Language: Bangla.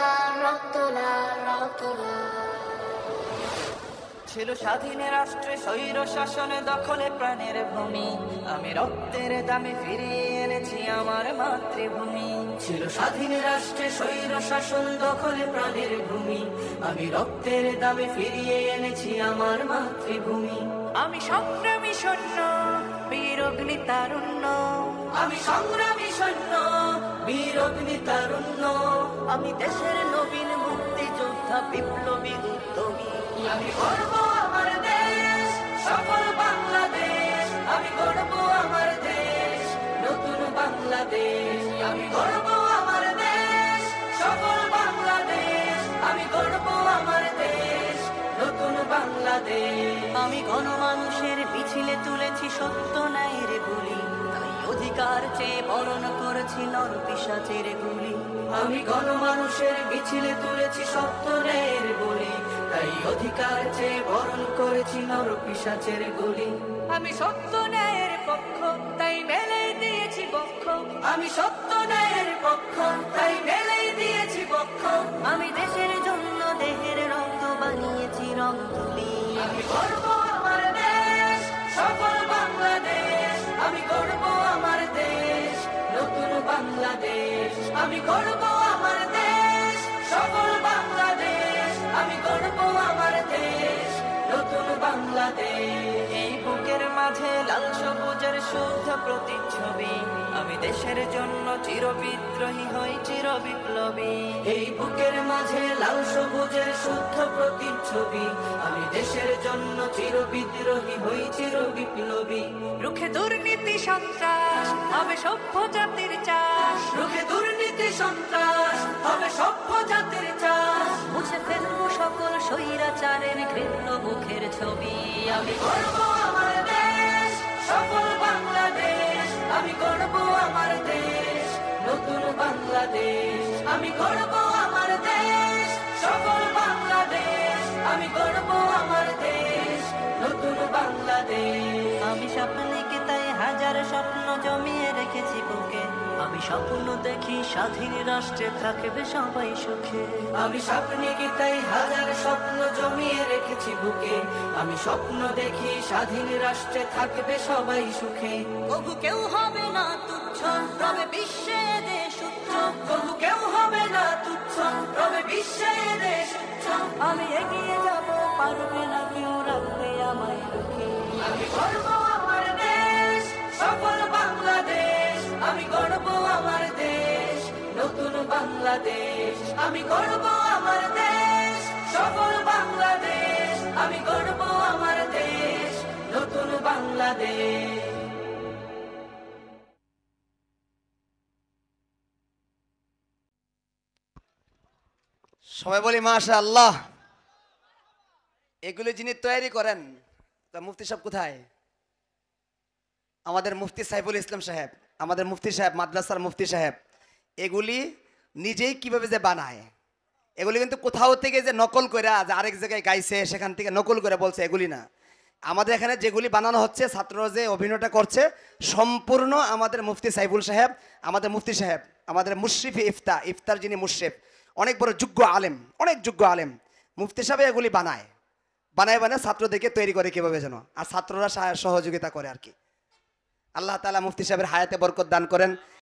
লাল, রক্ত লাল, রক্ত লাল। ছিল স্বাধীন রাষ্ট্রে স্বৈর শাসন দখলে প্রাণের ভূমি, আমি রক্তের দামে ফিরিয়ে এনেছি আমার মাতৃভূমি। ছিল স্বাধীন রাষ্ট্রে স্বৈর শাসন দখলে প্রাণের ভূমি, আমি রক্তের দামে ফিরিয়ে এনেছি আমার মাতৃভূমি। আমি সংগ্রামী সৈন্য, বীর অগ্নি তারুণ্য, আমি সংগ্রামী সৈন্য, বীর অগ্নি তারুণ্য। আমি দেশের নবীন মুক্তিযোদ্ধা, বিপ্লবী উদ্যমী। আমি গর্ব আমার দেশ, সফল বাংলাদেশ। আমি গর্ব আমার দেশ, নতুন বাংলাদেশ। আমি গর্ব আমার দেশ, সফল বাংলাদেশ। আমি গর্ব আমার দেশ, নতুন বাংলাদেশ। আমি গণমানুষের মিছিলে তুলেছি সত্য ন্যায়ের বুলি, তাই অধিকার চেয়ে বরণ করেছি নর পিশাচের গুলি। আমি গণমানুষের মিছিলে তুলেছি সত্য ন্যায়ের বুলি, তাই অধিকার চেয়ে বরণ করেছি নর পিশাচের গুলি। আমি সত্য ন্যায়ের পক্ষ, তাই মেলে দিয়েছি বক্ষ। আমি সত্য ন্যায়ের পক্ষ, তাই মেলে দিয়েছি বক্ষ। আমি দেশের জন্য দেহের রক্ত বানিয়েছি রং তুলি। আমি গর্ব আমার দেশ, সফল বাংলাদেশ। আমি গর্ব আমার দেশ, নতুন বাংলাদেশ। আমি গর্ব আমার দেশ, সফল বাংলাদেশ। আমি গর্ব আমার দেশ, নতুন বাংলাদেশ। এই বুকের মাঝে লাল সবুজের শুদ্ধ প্রতিচ্ছবি, আমি দেশের জন্য চির বিদ্রোহী হই চির বিপ্লবী। এই বুকের মাঝে লাল সবুজের শুদ্ধ প্রতিচ্ছবি, আমি দেশের জন্য চির বিদ্রোহী হই চির বিপ্লবী। রুখে দুর্নীতি সন্ত্রাস হবে সভ্য জাতির চাষ, রুখে দুর্নীতি সন্ত্রাস হবে সভ্য জাতির চাষ। মুছে ফেলবো সকল স্বৈরাচারের ঘৃণ্য মুখের ছবি। আমি গর্ব আমার দেশ, সফল বাংলাদেশ। আমি গর্ব আমার দেশ, নতুন বাংলাদেশ। আমি গর্ব আমার দেশ, সফল বাংলাদেশ। আমি গর্ব আমার দেশ, নতুন বাংলাদেশ। আমি স্বপ্নকে তাই হাজার স্বপ্ন জমিয়ে রেখেছি বুকে, আমি স্বপ্ন দেখি স্বাধীন রাষ্ট্রে থাকবে সবাই সুখে। আমি স্বপ্নকে তাই হাজার স্বপ্ন জমিয়ে রেখেছি বুকে, আমি স্বপ্ন দেখি স্বাধীন রাষ্ট্রে থাকবে সবাই সুখে। কবু কেউ হবে না তুচ্ছ, রবে বিশ্বে দেশ উচ্চ। কবু কেউ হবে না তুচ্ছ, রবে বিশ্বে দেশ উচ্চ। আমি এগিয়ে যাব, পারবে না কেউ রাখবে আমায় রুখে। আমি গর্ব আমার দেশ, সফল বাংলাদেশ। আমি গর্ব আমার দেশ, নতুন বাংলাদেশ। আমি গর্ব আমার দেশ, সফল বাংলাদেশ। আমি গর্ব আমার দেশ, নতুন বাংলাদেশ। সবাই বলি মাশাআল্লাহ। এগুলো যিনি তৈরি করেন, তা মুফতি সাহেব কোথায়? আমাদের মুফতি সাইফুল ইসলাম সাহেব, আমাদের মুফতি সাহেব, মাদ্রাসার মুফতি সাহেব। এগুলি নিজেই কিভাবে যে বানায়, এগুলি কিন্তু কোথাও থেকে যে নকল করে যে আরেক জায়গায় গাইছে সেখান থেকে নকল করে বলছে, এগুলি না। আমাদের এখানে যেগুলি বানানো হচ্ছে, ছাত্ররা যে অভিনয়টা করছে, সম্পূর্ণ আমাদের মুফতি সাইফুল সাহেব, আমাদের মুফতি সাহেব, আমাদের মুশরিফে ইফতার যিনি মুশরিফ, অনেক বড় যোগ্য আলেম, অনেক যোগ্য আলেম। মুফতি সাহেব এগুলি বানায় ছাত্রদেরকে তৈরি করে কিভাবে যেন, আর ছাত্ররা সহযোগিতা করে আর কি। আল্লাহ তাআলা মুফতি সাহেবের হায়াতে বরকত দান করেন।